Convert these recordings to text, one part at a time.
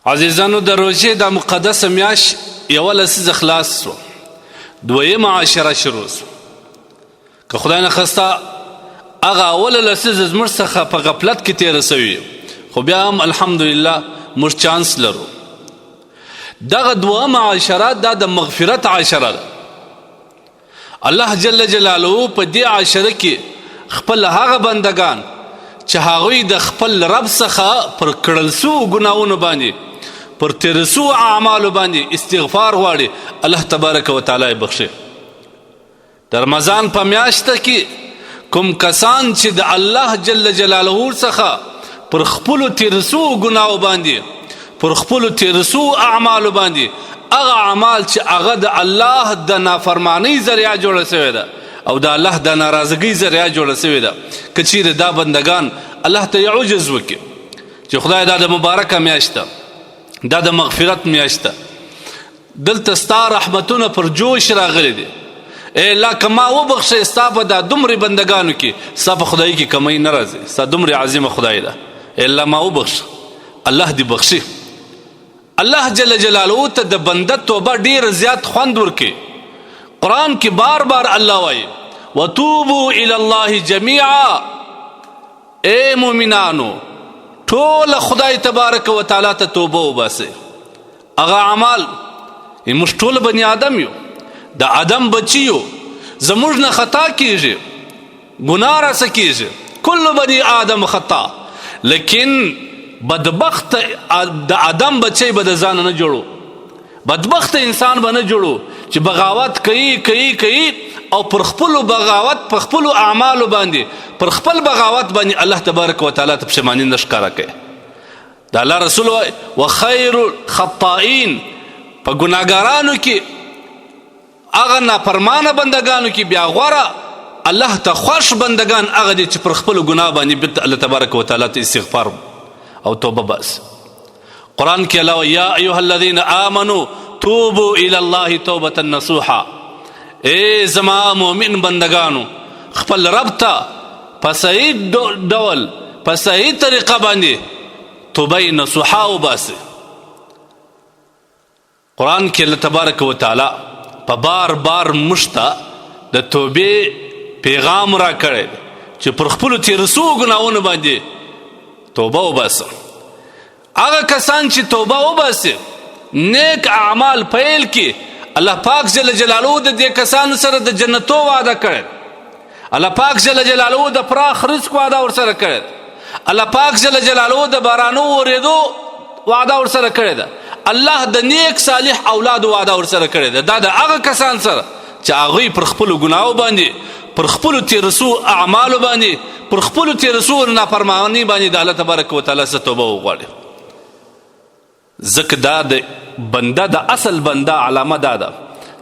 عزیزانو د روژې دا مقدسه میاشت یوه لسیزه خلاص سوه، دویمه عاشره شروع سوه. که خدای نخواسته هغه اوله لسیزه زموږ څخه په غفلت کې تېره سوې، خو بیا هم الحمدلله موږ چانس لرو. دغه دویمه عاشره دا د مغفرت عاشره ده. الله جل جلاله په دې عاشره کې خپل هغه بندگان چې هغوی د خپل رب څخه پر کړل سوو ګناهونو باندې، پر تېر سوو اعمالو باندې استغفار غواړي، الله تبارک وتعالی یې بخښي. د رمضان په میاشته کې کوم کسان چې د الله جل جلاله څخه پر خپلو تېر سوو ګناهو باندې، پر خپلو تېر سوو اعمالو باندې هغه اعمال چې هغه د الله د نافرمانۍ ذریعه جوړه سوې ده او د الله د ناراضګۍ ذریعه جوړه سوې ده، که چیرې دا بندگان الله ته یې عجز وکړي چې خدای دا د مبارکه میاشت ده، دا د مغفرت میاشت ده، دلته ستا رحمتونه پر جوش راغلی دي. ای الله که ما وبخښې ستا په دا دومرې بندګانو کې ستا په خدایي کې کمی نه راځي، ستا دومرې عظیمه خدای ده. ای الله ما وبخښه، الله دې بخښي. الله جل جلاله ته د بنده توبه ډېر زیات خوند ورکوي. قرآن کې بار بار الله وایي وتوبوا الی الله جمیعا، ای مؤمنانو ټول خدای تبارک وتعالی ته توبه وباسئ. هغه اعمال موږ ټول بني آدم یو، د آدم بچي یو، زموږ نه خطا کیږي، ګناه راسه کیږي، کل بني آدم خطا، لیکن بدبخت د آدم بچی به د ځان نه جوړو، بدبخت انسان به نه جوړو چې بغاوت کوي او پر خپلو بغاوت په خپلو اعمالو باندې، پر خپل بغاوت باندې الله تبارک وتعالی ته پښیماني نه ښکاره کوي. د الله رسول وایي وخیر الخطائین، په ګناهګارانو کې هغه نافرمانه بندګانو کې بیا غوره الله ته خوښ بندګان هغه دي چې پر خپلو ګناه باندې بیرته الله تبارک وتعالی ته استغفار او توبه بس. قرآن کې الله یا ایها الذین آمنوا توبوا الی الله توبة نصوحا، ای زما مؤمن بندگانو خپل رب ته په صحیح ډول په صحیح طریقه باندې توبه نصوحا وباسئ. قرآن کې الله تبارک وتعالی په بار بار موږ ته د توبې پیغام را کړی چې پر خپلو تېر سوو ګناهونو باندې توبه وباسه. هغه کسان چې توبه وباسي، نیک اعمال پیل کی، الله پاک جل جلاله د دې کسانو سره د جنتو وعده کړی، الله پاک جل جلاله د پراخ رزق وعده ورسره کړی، الله پاک جل جلاله د بارانو ورېدو وعده ورسره کړی ده، الله د نیک صالح اولادو وعده ورسره کړی ده. دا د هغه کسان سره چې هغوی پر خپلو ګناهو باندې، پر خپلو تېر سوو اعمالو باندې، پر خپلو تېر سوو نافرمانۍ باندې د الله تبارک وتعالی څخه توبه وغواړي. ځکه دا د بنده د اصل بنده علامه دا ده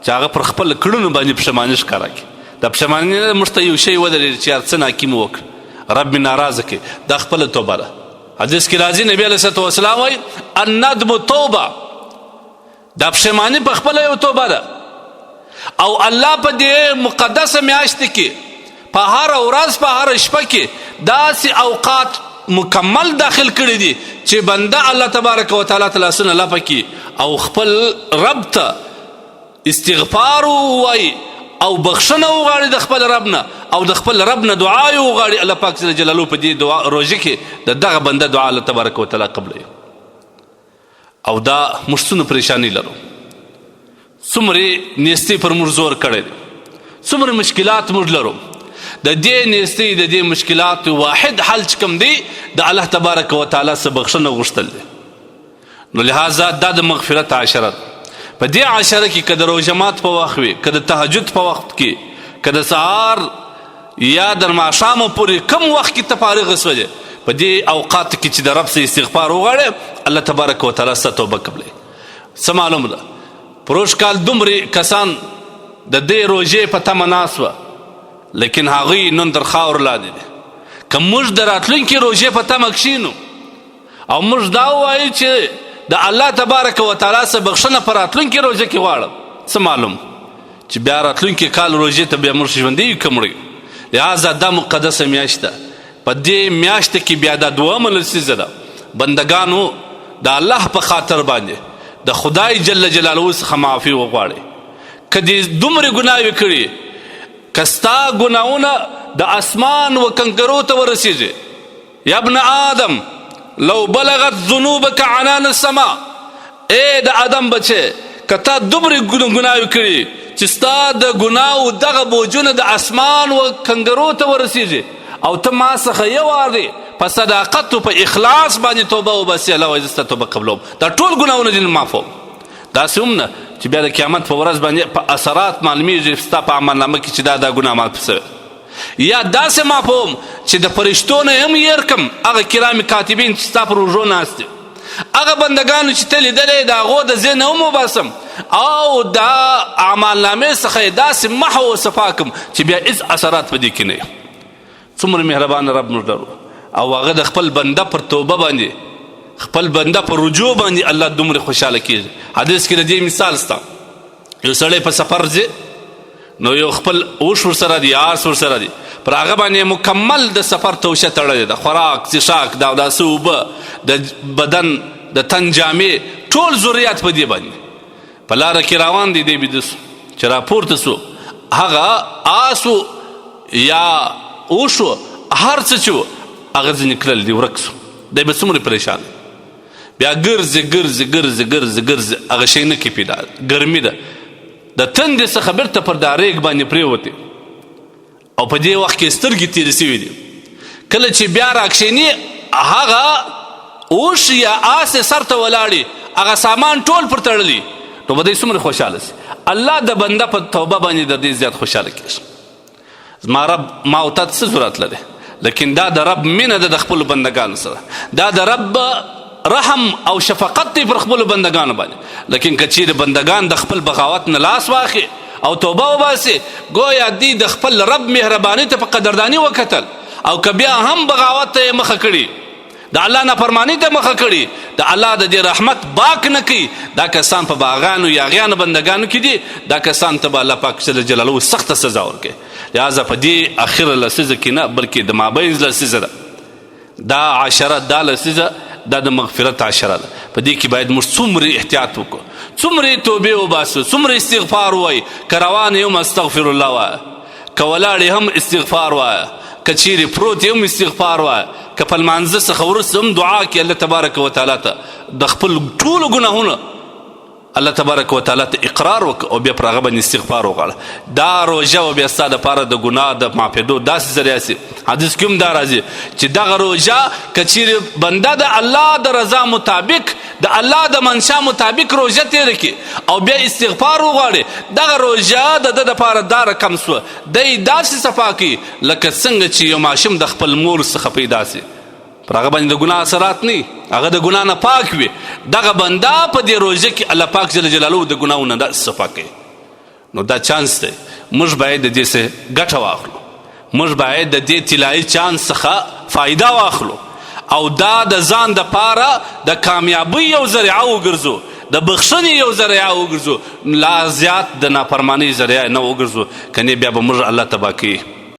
چې هغه پر خپل کړنو باندې پښیماني ښکاره کړي. د پښیمانۍ نه موږ ته یو شی ودرېږي چې هر څه ناکي مو وکړه، رب مې ناراضه کړي، دا خپله توبه ده. حدیث کې راځي نبي علیه صلات وسلام وایي الندم توبه، دا پښیماني په خپله یو توبه ده. او الله په دې مقدسه میاشت کې په هره ورځ په هره شپه کې داسې اوقات مکمل داخل کړي دي چې بنده الله تبارک وتعالی ته لاسونه لپه کړي او خپل رب ته استغفار ووایي او بخښنه وغواړي د خپل رب نه، او د خپل رب نه دعا یې وغواړي. الله پاک جل جلاله په دې روژې کې د دغه بنده دعا الله تبارک وتعالی قبلوي. او دا موږ څومره پریشاني لرو، څومره نیستۍ پر موږ زور کړی دی، څومره مشکلات موږ لرو. د دې نیستۍ د دې مشکلاتو واحد حل چې کوم دی د الله تبارک وتعالی څخه بخښنه غوښتل دی. نو لہذا دا د مغفرت عاشره ده. په دې عاشره کې که د روژه مات په وخت وي، که د تهجد په وخت کې، که د سهار یا د ماښامه پورې کوم وخت کې ته فارغ شولې، په دې اوقاتو کې چې د رب څخه استغفار وغواړې الله تبارک وتعالی څخه توبه قبلوي. څه معلومه ده پروش کال دومرې کسان د دې روژې په تمه ناست وه، لیکن هغوی نن تر خاورو لاندې دي. که موږ د راتلونکي روژې په تمه کښېنو او موږ دا ووایو چې د الله تبارک وتعالی څخه بخښنه په راتلونکي روژه کې غواړم، څه معلوم چې بیا راتلونکي کال روژې ته بیا موږ ژوندي یو که مړ یو. لہذا دا مقدسه میاشت ده. په دې میاشت کې بیا دا دویمه لسیزه ده، بندګانو د الله په خاطر باندې د خدای جل جلاله څخه معافي وغواړئ. که دې دومره ګناوې کړي، که ستا ګناونه د اسمان و کنکرو ته ورسېږي، یا ابن آدم لو بلغت ذنوبک عنان السما، ای د آدم بچه که تا دومره ګناوې کړي چې ستا د ګناو دغه بوجونه د اسمان و کنګرو ته ورسېږي او ته ما څخه یو وارې په صداقت و په اخلاص باندې توبه وباسې، الله وایي زه ستا توبه قبلوم. دا ټول ګناونه دې معافوم. داسې هم نه چې بیا د قیامت په ورځ باندې په اثرات معلومیږي ستا په عملنامه کې چې دا ګناه معاف شوی، یا داسې معافوم چې د فرشتو نه هم یېر کړم، هغه کرام کاتبین چې ستا پر اوږو ناست دي، هغه بندګانو چې ته لیدلی د هغو د ذهن هم وباسم او دا اعمالنامې څخه یې داسې محو و صفا کړم چې بیا هېڅ اثرات په دې کې نه وي. څومره مهربانه رب موږ لرو او هغه د خپل بنده پر توبه باندې، خپل بنده پر رجوع باندې الله دومره خوشحاله کېږي. حدیث کې د دې مثال شته، یو سړی په سفر ځي نو یو خپل اوښ ورسره دی، آس ورسره دی، پر هغه باندې مکمل د سفر توشه تړلې ده، خوراک څښاک د اوداسه اوبه د بدن د تن جامې ټول ضرورت په دې باندې. په لاره کې روان دی، دی بیده سو چې راپورته سو، هغه آسو یا اوښو هر څه چې و هغه ځینې کړل دی، ورک سو. دی به څومره پریشان، بیا ګرځي ګرځي ګرځي ګرځي ګرځي، هغه شی نه کې پیدا، ګرمي ده، د تندې څخه بیرته پر دا ریګ باندې پرېوتې او په دې وخت کې سترګې تېرې سوي دي. کله چې بیا راکښېني هغه اوښ یا آس یې سر ته ولاړي، هغه سامان ټول پر تړلي، نو به دی څومره خوشحاله سي. الله د بنده په توبه باندې د دې زیات خوشحاله کېږي. زما رب ما او تا څه ضرورت لري، لیکن دا د رب مینه ده د خپلو بندګانو سره، دا د رب رحم او شفقت دی پر خپلو بندګانو باندې. لیکن که چیرې بندګان د خپل بغاوت نه لاس واخلي او توبه وباسي، گویا دی د خپل رب مهرباني ته په قدرداني وکتل، او که بیا هم بغاوت ته یې مخه کړي، د الله نافرماني ته مخه کړي، د الله د دې رحمت باک نه کوي، دا کسان په باغانو یا غیانو بندګانو کې دي، دا کسان ته به الله پاک جل جلاله سخته سزا ورکوي. لہذا په دې اخره لسیزه کې نه بلکې د مابین لسیزه ده، دا عشره، دا لسیزه دا د مغفرت عشره ده. په دې کې باید موږ څومره احتیاط وکړو، څومره توبې وباسو، څومره استغفار ووایو. که روان یم استغفر الله وایه، که ولاړ هم استغفار وایه، که چیرې پروت هم استغفار وایه، که په لمانځه څخه وروسته هم دعا کړي الله تبارک وتعالی ته د خپل ټولو ګناهونه الله تبارک وتعالی ته اقرار وکړه او بیا پر هغه باندې استغفار وغواړه. دا روژه و بیا ستا دپاره د ګناه د معافېدو داسې ذریعه سي. حدیث کې هم دا راځي چې دغه روژه که چیرې بنده د الله د رضا مطابق، د الله د منشا مطابق روژه تېره کړي او بیا استغفار وغواړي، دغه روژه د ده دپاره دا رقم سوه، دی داسې صفا کوي لکه څنګه چې یو ماشوم د خپل مور څخه پیدا سي، پر هغه باندې د ګناه اثرات نه، هغه د ګناه نه پاک وي. دغه بنده په دې روژه کې الله پاک جل جلاله د ګناهو نه داسې صفا کوي. نو دا چانس دی، موږ باید د دې څخه ګټه واخلو، موږ باید د دې طلایي چانس څخه فایده واخلو او دا د ځان دپاره د کامیابۍ یو ذریعه وګرځو، د بخښنې یو ذریعه وګرځو، لا زیات د نافرمانۍ ذریعه نه وګرځو، کنې بیا به موږ الله تباه کوي.